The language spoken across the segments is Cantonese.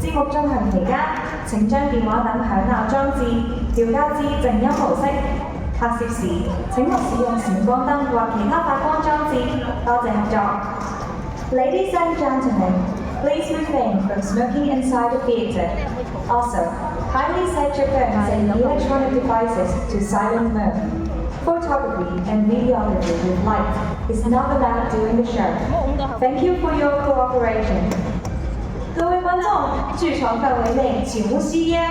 節目進行期間，請將電話等響鬧裝置調校至靜音模式。拍攝時請勿使用閃光燈或其他發光裝置。多謝合作。Ladies and gentlemen, please refrain from smoking inside the theatre. Also, kindly set your phones and electronic devices to silent mode. Photography and videography with light is not allowed during the show. Thank you for your cooperation. 各位观众，剧场范围内请勿吸烟。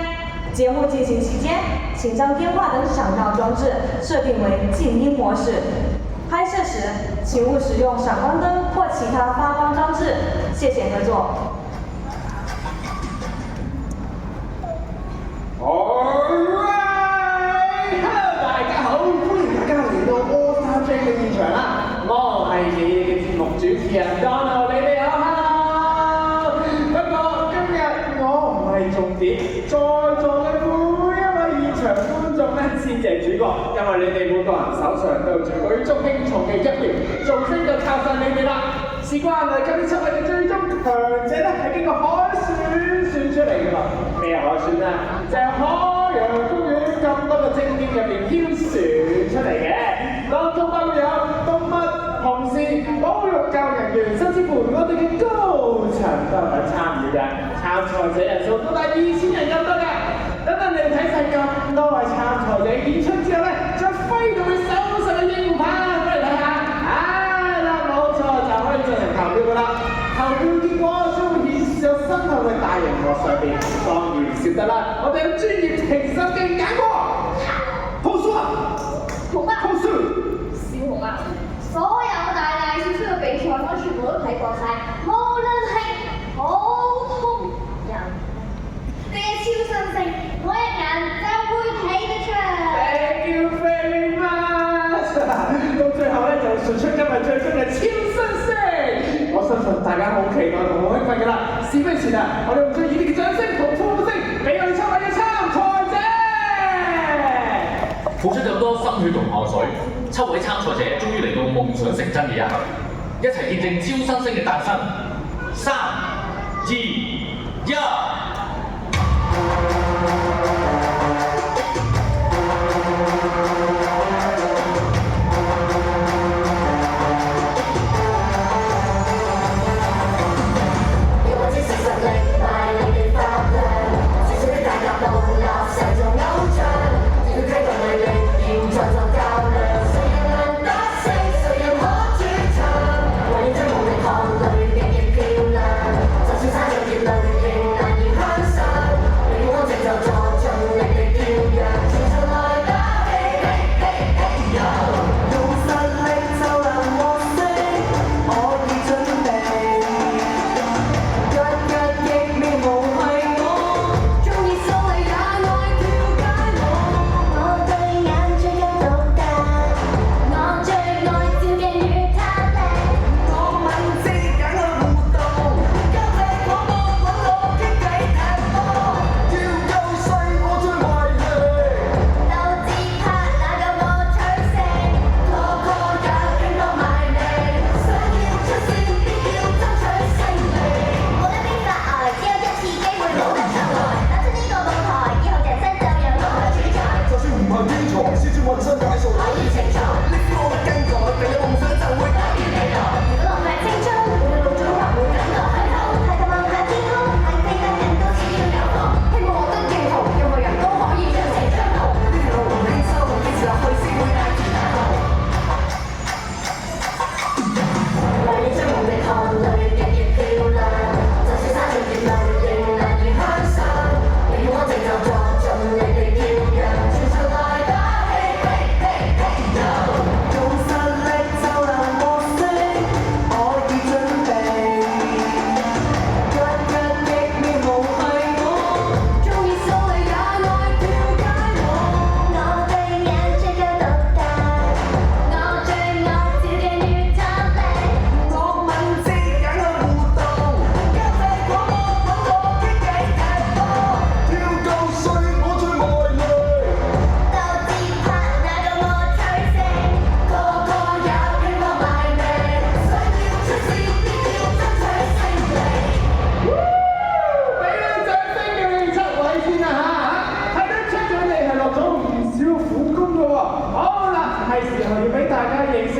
节目进行期间，请将电话等响闹装置设定为静音模式。拍摄时，请勿使用闪光灯或其他发光装置。谢谢合作。Alright， 大家好，歡迎大家嚟到 All Star Jam 嘅現場啦！我係你哋嘅節目主持人 Donald， 你哋好 ，hello！ 不過今日我唔係重點，在座嘅每一位現場觀眾咧先至係主角，因為你哋每個人手上都有住舉足輕重嘅一票，造聲就靠晒你哋啦！事關係今次7位嘅最終強者咧係經過海選出嚟㗎啦，咩海選啊？就係海洋公園咁多個精英入邊挑選出嚟嘅，當中包括有動物、同事、保育教人員，甚至乎我哋嘅高層都有參與嘅，參賽者人數高達2000人咁多嘅。等等你哋睇晒咁多位參賽者演出之後咧，再揮動你手上嘅櫻花，俾你睇下。冇錯，就可以進行投票㗎啦。投票結果將會顯示喺身後嘅大螢幕上邊，當然唔少得啦。我哋有專業評審嘅眼光。鋪書啊！紅啊！鋪書！小紅啊！所有大大小小嘅比賽，我全部都睇過晒，無論係普通人定係超新星，我一眼就會睇得出。Thank you very much！ 到最後咧就選出今日最終嘅超新星，我相信大家好期待同好興奮㗎啦！事不宜遲啊，我哋用最熱烈嘅掌聲同呼聲，俾我哋7位嘅參賽者！付出咁多心血同汗水，7位參賽者終於嚟到夢想成真嘅一刻，一齊見證超新星嘅誕生。3、2、1。就算山上熱亮。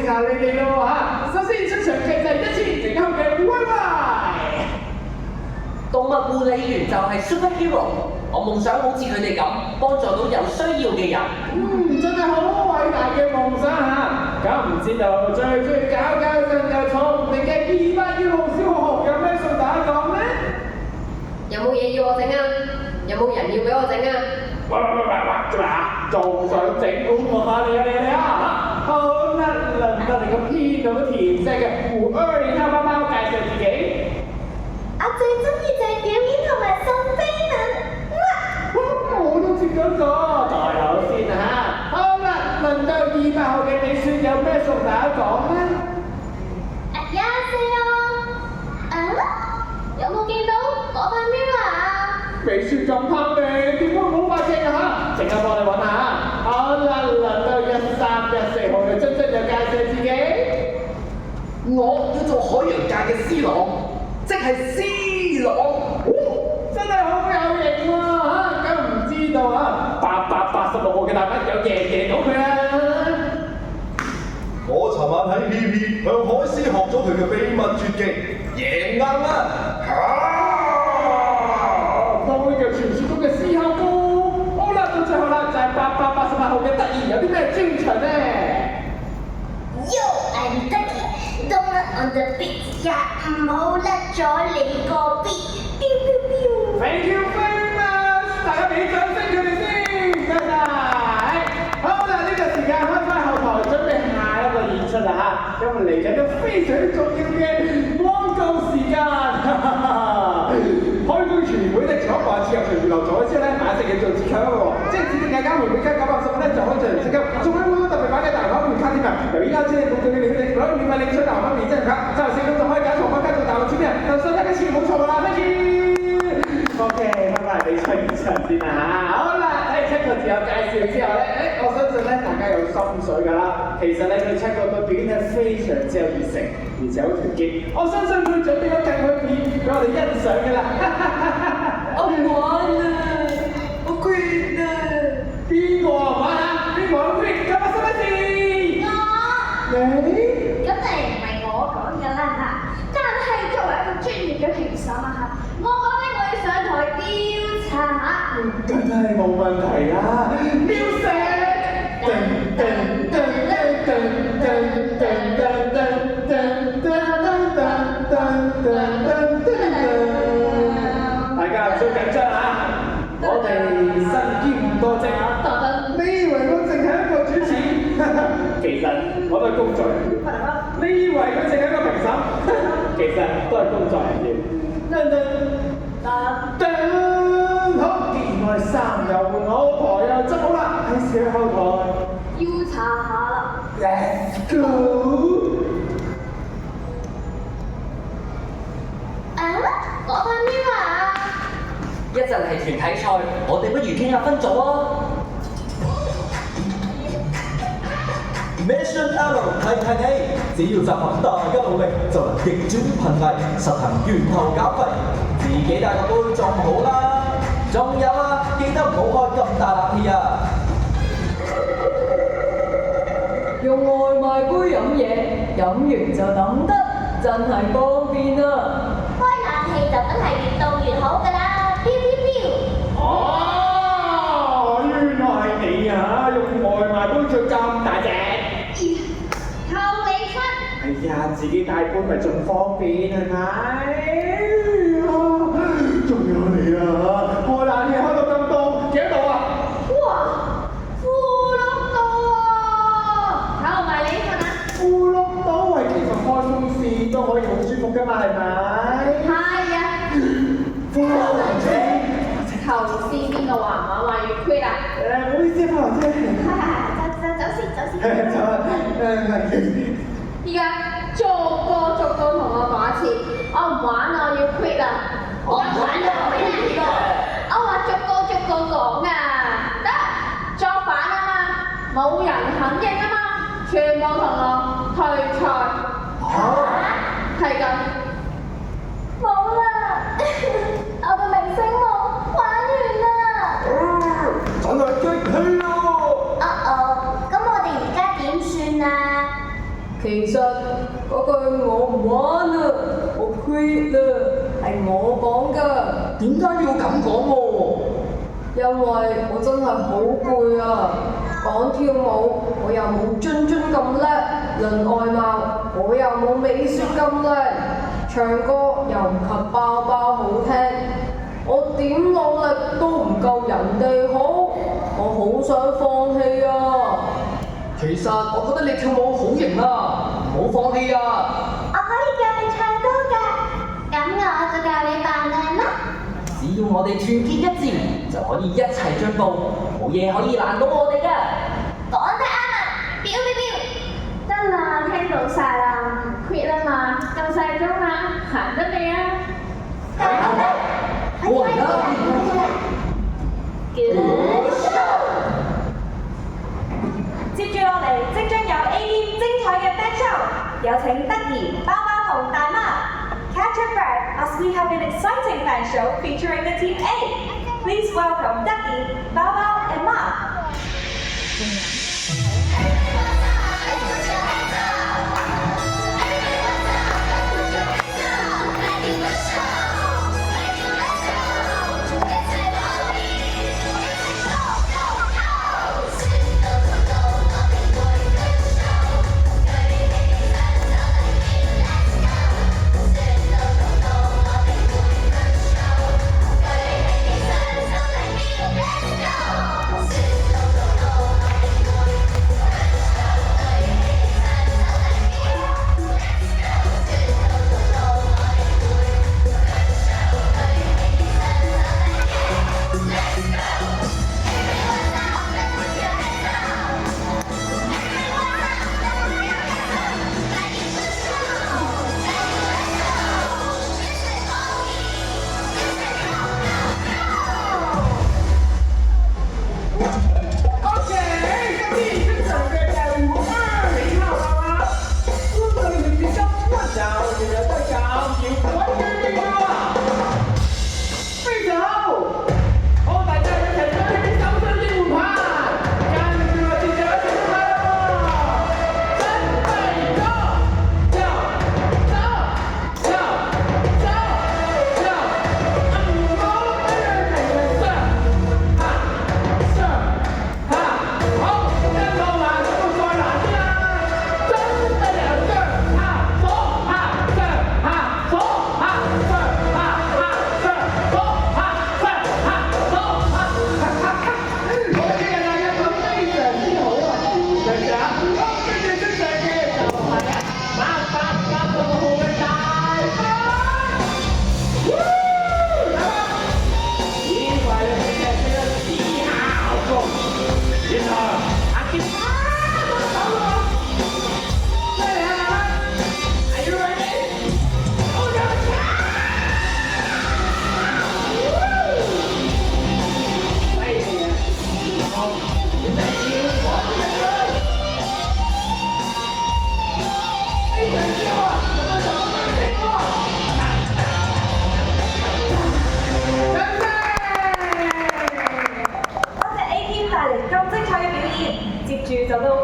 識下你哋咯嚇。首先出場嘅就係一千零後嘅 YY。動物護理員就係 superhero， 我夢想好似佢哋咁，幫助到有需要嘅人。真係好偉大嘅夢想嚇。咁唔知道最中意搞震又坐唔定嘅281號小學學有咩送大家講呢？有冇嘢要我整啊？有冇人要俾我整啊？喂，做咩啊？仲想整我下你啊！好啦，輪到你個偏到甜色嘅胡2號貓貓介紹自己。我最中意就係表演同埋送飛吻。我都接咗個，代口先啊嚇。好啦，輪到200號嘅你算有咩送大家講呢？有冇見到嗰塊 mirror 啊？美雪咁黑嘅，點解冇發現啊嚇？陣間幫你揾下嚇。好啦，輪到131號嘅真真就介紹自己。我叫做海洋界嘅C朗，即係 C朗。真係好有型喎嚇！咁唔知道啊，886號嘅大筆有贏到佢啊！我尋晚喺 TV 向海獅學咗佢嘅秘密絕技，贏硬啦！當呢個傳説中嘅獅吼功。好啦，到最後啦，就係888號嘅得意有啲咩專長呢？ Yo, I'm Ducky, don't let on the beat， 呀唔好甩咗你個 beat。Thank you very much， 大家俾掌聲佢哋先，唔該晒。好啦，呢個時間開返後台準備下一個演出啦嚇，因為嚟緊都非常重要嘅廣告時間。開工全會咧，除咗話自由隨遇流咗之後咧，買食嘅做折扣喎，即係指定價加回每加950蚊咧，就可以進行折扣，仲有好多特別版嘅大媽會卡添啊！由依家先到你哋攞免費領取大媽免費卡，就4個就可以揀床包加到大陸簽名，就信得嘅錢冇錯啦，thank you。OK， 翻返嚟比賽現場先啦嚇。好啦，睇完7個自我介紹之後咧，我相信咧大家有心水㗎啦。其實咧佢7個都表現得非常之有熱誠，而且好團結。我相信佢準備咗更好嘅片俾我哋欣賞㗎啦。我唔玩啦，我 quit 啦。邊個啊玩啊？邊個 quit？咁乜事？你？咁誒唔係我講㗎啦嚇，但係作為一個專業嘅評審啊嚇，我覺得我要上台調查下。梗係冇問題啦。Music！ 大家唔需要緊張啊！我哋身兼多職，你以為我淨係一個主持？其實我都係工作人員。你以為佢淨係一個評審？其實都係工作人員。好，既然我哋衫又換好，台又執好啦，係時候後台要查下啦。Let's go！嗰塊 mirror 啊！一陣係團體賽，我哋不如傾下分組啊！ Mission Arrow 提提你，只要集合大家努力，就能逆轉瀕危，實行源頭減肥。自己帶個杯仲好啦，仲有啊，記得唔好開咁大冷氣啊！用外賣杯飲嘢，飲完就抌得，真係方便啊！開冷氣就梗係越凍越好㗎啦，飆飆飆！哦，原來係你啊！用外賣杯做咁大隻。靠你出！哎呀，自己帶杯咪仲方便係咪？仲有你啊！開冷氣開到咁凍，幾多度啊？哇，負6度喎！靠埋你份啊！負6度，喂，其實開風扇都可以好舒服㗎嘛，係咪？係啊！花蘭姐，頭先邊個話要 quit 啊？唔好意思，花蘭姐。走先。依家逐個同我講一次，我唔玩啦，我要 quit 啦！我玩到俾你個，我話逐個講啊，得作反啊嘛，冇人肯應啊嘛，全部同我退賽。係咁。冇啦！我嘅明星夢玩完啦！真係激氣啊！咁我哋而家點算啊？點解要咁講喎？因為我真係好攰啊！講跳舞我又冇津津咁叻，論外貌我又冇美雪咁靚，唱歌又唔及包包好聽，我點努力都唔夠人哋好，我好想放棄啊！其實我覺得你跳舞好型啊，唔好放棄啊！我可以教你唱歌㗎，咁我就教你扮靚啦。只要我哋團結一致，就可以一齊進步，冇嘢可以難到我哋㗎。講得啱啊！表表表，得啦，聽到晒啦，唔 quit 啦嘛，夠晒鐘啦，行得未啊？我嚟啦！ Good show！ 接住落嚟，即將有 A Team 精彩嘅 band show，有請德兒、包包同大媽。Catch your breath as we have an exciting band show featuring the Team A. Please welcome Ducky, Bao Bao, and Ma.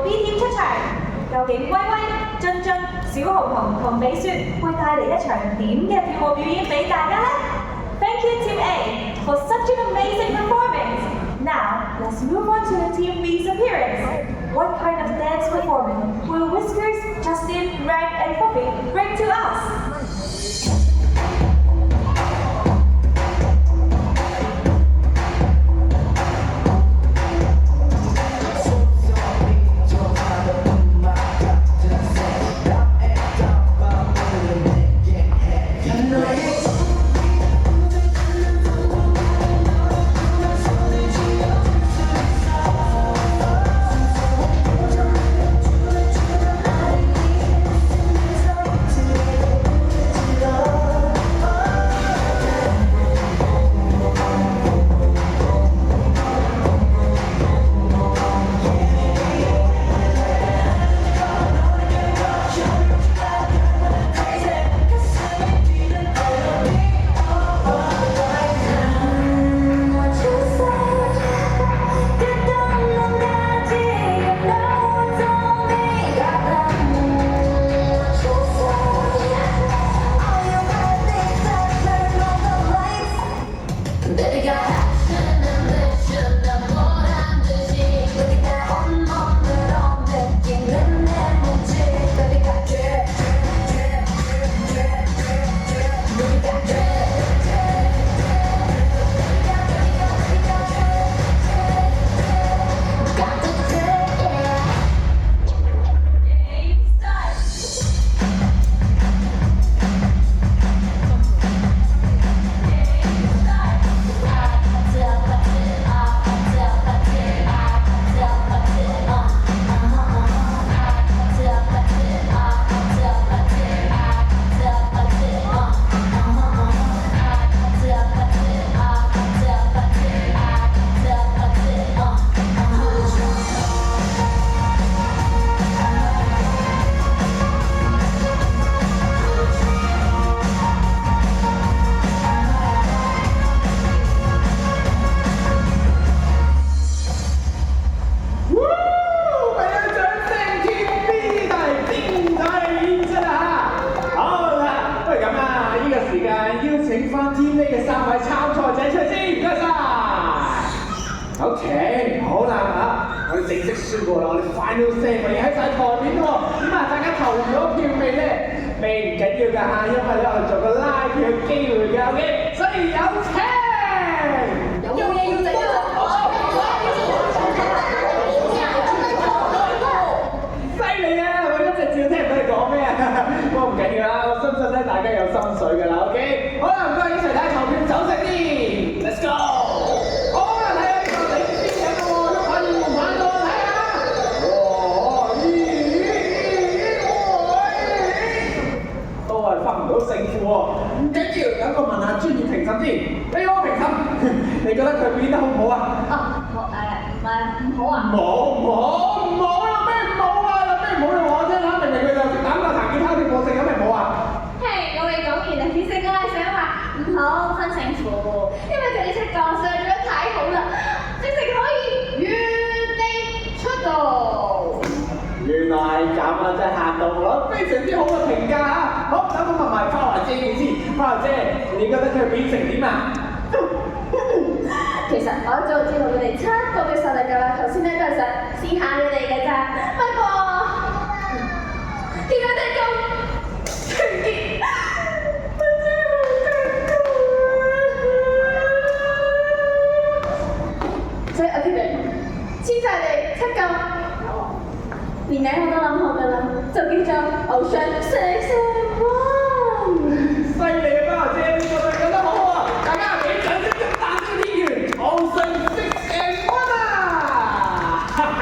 B Team 出場，究竟威威、俊俊、小豪同同美雪會帶嚟一場點嘅跳舞表演俾大家呢？ Thank you Team A for such an amazing performance. Now let's move on to the Team B's appearance. What kind of dance performance will Whiskers, Justin, Red, and Poppy bring to us? OK，好啦嚇，我哋正式宣佈啦，我哋 final say 已經喺晒台面喎。點啊？大家投咗票未咧？未唔緊要㗎嚇，因為咧我哋做個拉票嘅機會㗎 ，OK， 所以有請。有嘢要整啊！犀利啊！我一直照聽唔到你講咩啊，不過唔緊要啦，我相信咧大家有心水㗎啦 ，OK。好啦，唔該，一齊睇投票走勢先 ，Let's go。好啦，睇下呢個領先人喎，喐下要唔玩到睇下。哇！都係分唔到勝負喎，唔緊要，等我問下專業評審先。呢個評審，你覺得佢表演得好唔好啊？唔好啊！冇啦，咩唔好啊？有咩唔好你話我聽下，明明佢就打個彈吉他啲冇性，有咩唔好啊？嘿，我未講完啊，其實我係想話唔好分勝負，因為佢哋七個上咗太好啦，直情可以原地出道。原來係咁啊！真係嚇到我，非常之好嘅評價嚇。好，等我問埋花華姐嘅先。花華姐，你覺得佢表現成點啊？其實我一早知道佢哋七個嘅實力㗎啦，頭先咧都係想試下佢哋嘅咋。不過見佢哋咁團結，我真係好感動啊！所以我決定簽晒你七個，連名我都諗好㗎啦，就叫做偶像441。犀利啊，花華姐，呢個對講得好喎！大家俾掌聲祝大小天元偶像6&1啊！哈哈！